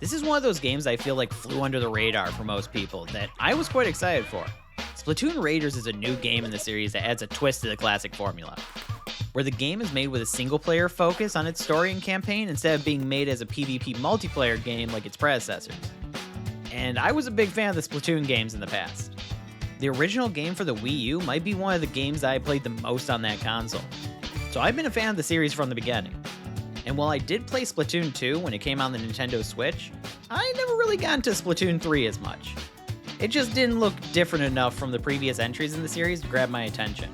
This is one of those games I feel like flew under the radar for most people that I was quite excited for. Splatoon Raiders is a new game in the series that adds a twist to the classic formula, where the game is made with a single-player focus on its story and campaign instead of being made as a PvP multiplayer game like its predecessors. And I was a big fan of the Splatoon games in the past. The original game for the Wii U might be one of the games I played the most on that console, so I've been a fan of the series from the beginning. And while I did play Splatoon 2 when it came on the Nintendo Switch, I never really got into Splatoon 3 as much. It just didn't look different enough from the previous entries in the series to grab my attention.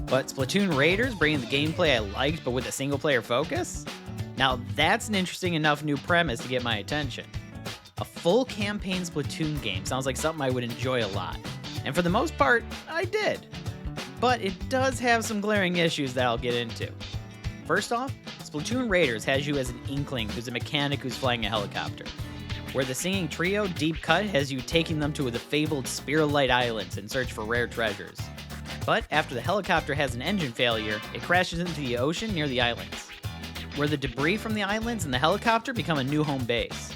But Splatoon Raiders bringing the gameplay I liked but with a single player focus? Now that's an interesting enough new premise to get my attention. A full campaign Splatoon game sounds like something I would enjoy a lot, and for the most part, I did. But it does have some glaring issues that I'll get into. First off, Splatoon Raiders has you as an Inkling who's a mechanic who's flying a helicopter, where the singing trio Deep Cut has you taking them to the fabled Spiralite Islands in search for rare treasures. But after the helicopter has an engine failure, it crashes into the ocean near the islands, where the debris from the islands and the helicopter become a new home base,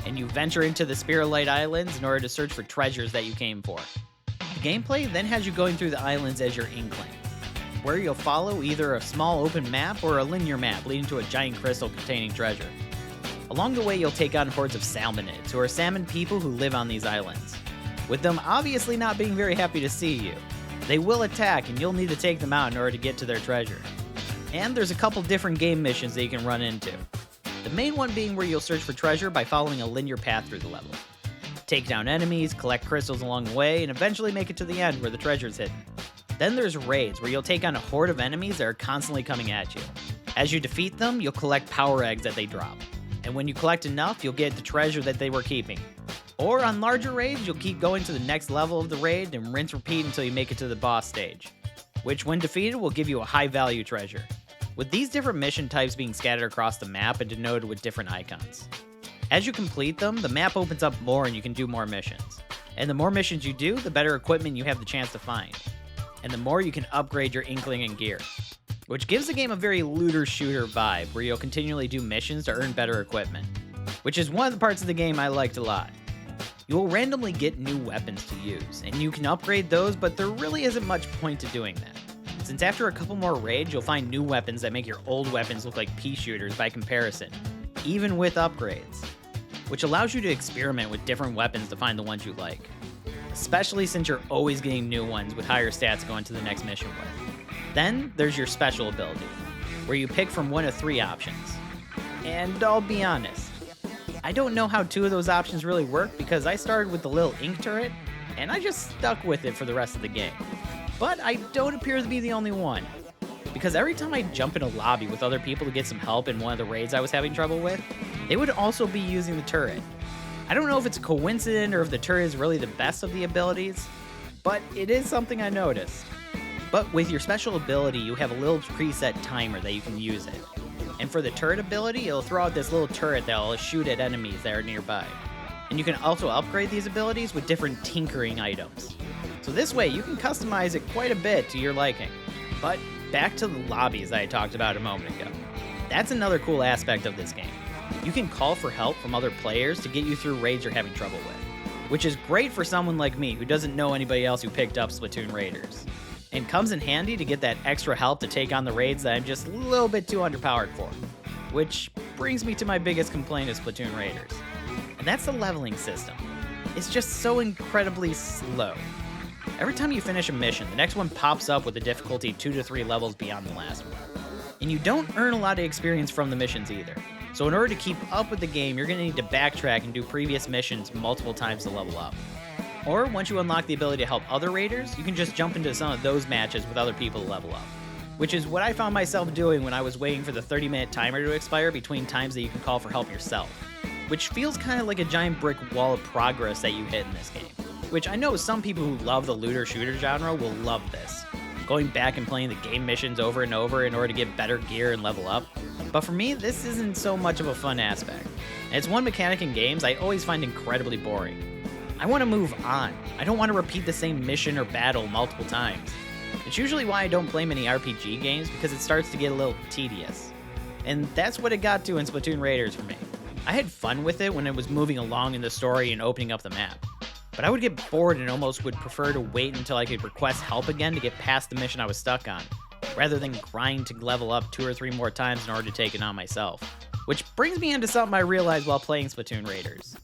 and you venture into the Spiralite Islands in order to search for treasures that you came for. The gameplay then has you going through the islands as your Inkling, where you'll follow either a small open map or a linear map leading to a giant crystal containing treasure. Along the way, you'll take on hordes of salmonids, who are salmon people who live on these islands, with them obviously not being very happy to see you. They will attack, and you'll need to take them out in order to get to their treasure. And there's a couple different game missions that you can run into. The main one being where you'll search for treasure by following a linear path through the level. Take down enemies, collect crystals along the way, and eventually make it to the end where the treasure is hidden. Then there's raids, where you'll take on a horde of enemies that are constantly coming at you. As you defeat them, you'll collect power eggs that they drop. And when you collect enough, you'll get the treasure that they were keeping. Or on larger raids, you'll keep going to the next level of the raid and rinse repeat until you make it to the boss stage, which when defeated will give you a high value treasure, with these different mission types being scattered across the map and denoted with different icons. As you complete them, the map opens up more and you can do more missions. And the more missions you do, the better equipment you have the chance to find. And the more you can upgrade your Inkling and gear, which gives the game a very looter-shooter vibe, where you'll continually do missions to earn better equipment, which is one of the parts of the game I liked a lot. You will randomly get new weapons to use, and you can upgrade those, but there really isn't much point to doing that, since after a couple more raids, you'll find new weapons that make your old weapons look like pea shooters by comparison, even with upgrades, which allows you to experiment with different weapons to find the ones you like, especially since you're always getting new ones with higher stats going to the next mission with. Then there's your special ability, where you pick from one of 3 options. And I'll be honest, I don't know how 2 of those options really work because I started with the little ink turret, and I just stuck with it for the rest of the game. But I don't appear to be the only one, because every time I jump in a lobby with other people to get some help in one of the raids I was having trouble with, they would also be using the turret. I don't know if it's a coincidence or if the turret is really the best of the abilities, but it is something I noticed. But with your special ability, you have a little preset timer that you can use it. And for the turret ability, it'll throw out this little turret that'll shoot at enemies that are nearby. And you can also upgrade these abilities with different tinkering items. So this way, you can customize it quite a bit to your liking. But back to the lobbies that I talked about a moment ago. That's another cool aspect of this game. You can call for help from other players to get you through raids you're having trouble with, which is great for someone like me who doesn't know anybody else who picked up Splatoon Raiders. And comes in handy to get that extra help to take on the raids that I'm just a little bit too underpowered for. Which brings me to my biggest complaint of Splatoon Raiders. And that's the leveling system. It's just so incredibly slow. Every time you finish a mission, the next one pops up with a difficulty 2 to 3 levels beyond the last one. And you don't earn a lot of experience from the missions either. So in order to keep up with the game, you're going to need to backtrack and do previous missions multiple times to level up. Or once you unlock the ability to help other raiders, you can just jump into some of those matches with other people to level up. Which is what I found myself doing when I was waiting for the 30-minute timer to expire between times that you can call for help yourself. Which feels kind of like a giant brick wall of progress that you hit in this game. Which I know some people who love the looter-shooter genre will love this, going back and playing the game missions over and over in order to get better gear and level up. But for me, this isn't so much of a fun aspect. And it's one mechanic in games I always find incredibly boring. I want to move on. I don't want to repeat the same mission or battle multiple times. It's usually why I don't play many RPG games, because it starts to get a little tedious. And that's what it got to in Splatoon Raiders for me. I had fun with it when it was moving along in the story and opening up the map, but I would get bored and almost would prefer to wait until I could request help again to get past the mission I was stuck on, rather than grind to level up 2 or 3 more times in order to take it on myself. Which brings me into something I realized while playing Splatoon Raiders.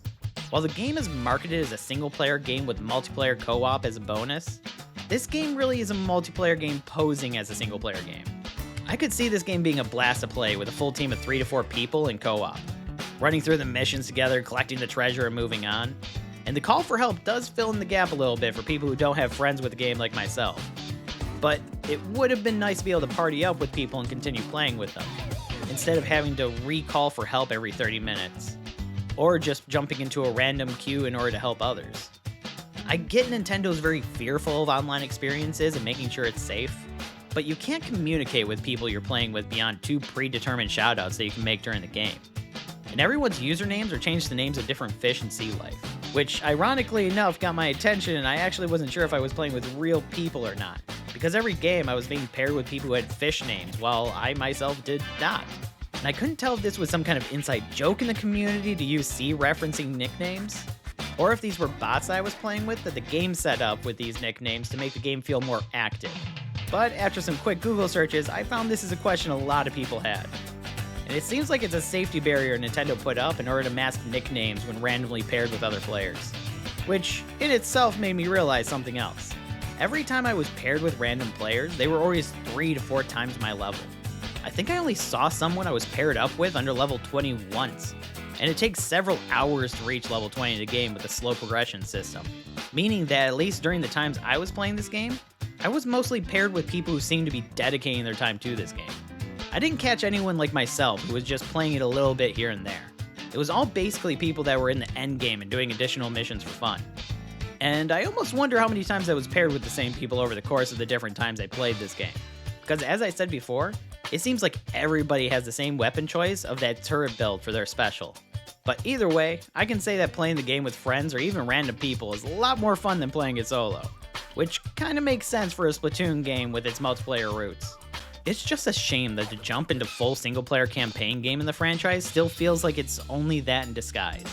While the game is marketed as a single-player game with multiplayer co-op as a bonus, this game really is a multiplayer game posing as a single-player game. I could see this game being a blast to play with a full team of 3 to 4 people in co-op, running through the missions together, collecting the treasure, and moving on. And the call for help does fill in the gap a little bit for people who don't have friends with the game like myself. But it would have been nice to be able to party up with people and continue playing with them, instead of having to recall for help every 30 minutes, or just jumping into a random queue in order to help others. I get Nintendo's very fearful of online experiences and making sure it's safe, but you can't communicate with people you're playing with beyond 2 predetermined shoutouts that you can make during the game. And everyone's usernames are changed to names of different fish and sea life, which ironically enough got my attention, and I actually wasn't sure if I was playing with real people or not, because every game I was being paired with people who had fish names, while I myself did not. And I couldn't tell if this was some kind of inside joke in the community to use sea referencing nicknames, or if these were bots I was playing with that the game set up with these nicknames to make the game feel more active. But after some quick Google searches, I found this is a question a lot of people had. And it seems like it's a safety barrier Nintendo put up in order to mask nicknames when randomly paired with other players. Which, in itself, made me realize something else. Every time I was paired with random players, they were always 3 to 4 times my level. I think I only saw someone I was paired up with under level 20 once, and it takes several hours to reach level 20 in the game with a slow progression system, meaning that at least during the times I was playing this game, I was mostly paired with people who seemed to be dedicating their time to this game. I didn't catch anyone like myself who was just playing it a little bit here and there. It was all basically people that were in the end game and doing additional missions for fun. And I almost wonder how many times I was paired with the same people over the course of the different times I played this game. Because as I said before, it seems like everybody has the same weapon choice of that turret build for their special. But either way, I can say that playing the game with friends or even random people is a lot more fun than playing it solo, which kinda makes sense for a Splatoon game with its multiplayer roots. It's just a shame that to jump into full single-player campaign game in the franchise still feels like it's only that in disguise.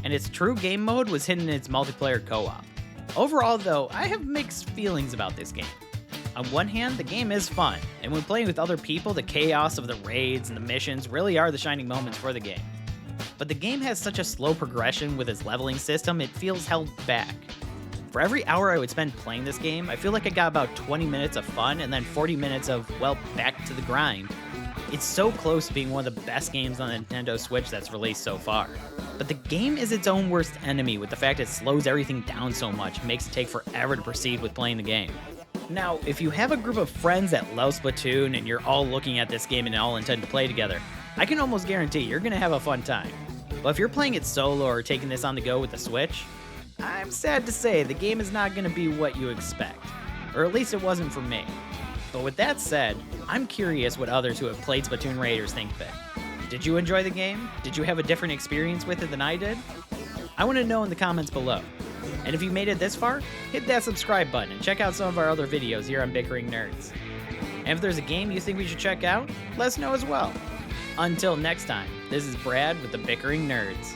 And its true game mode was hidden in its multiplayer co-op. Overall though, I have mixed feelings about this game. On one hand, the game is fun, and when playing with other people, the chaos of the raids and the missions really are the shining moments for the game. But the game has such a slow progression with its leveling system, it feels held back. For every hour I would spend playing this game, I feel like I got about 20 minutes of fun and then 40 minutes of, well, back to the grind. It's so close to being one of the best games on the Nintendo Switch that's released so far. But the game is its own worst enemy with the fact it slows everything down so much and makes it take forever to proceed with playing the game. Now, if you have a group of friends that love Splatoon and you're all looking at this game and all intend to play together, I can almost guarantee you're going to have a fun time. But if you're playing it solo or taking this on the go with the Switch, I'm sad to say the game is not going to be what you expect. Or at least it wasn't for me. But with that said, I'm curious what others who have played Splatoon Raiders think of it. Did you enjoy the game? Did you have a different experience with it than I did? I want to know in the comments below. And if you made it this far, hit that subscribe button and check out some of our other videos here on Bickering Nerds. And if there's a game you think we should check out, let us know as well. Until next time, this is Brad with the Bickering Nerds.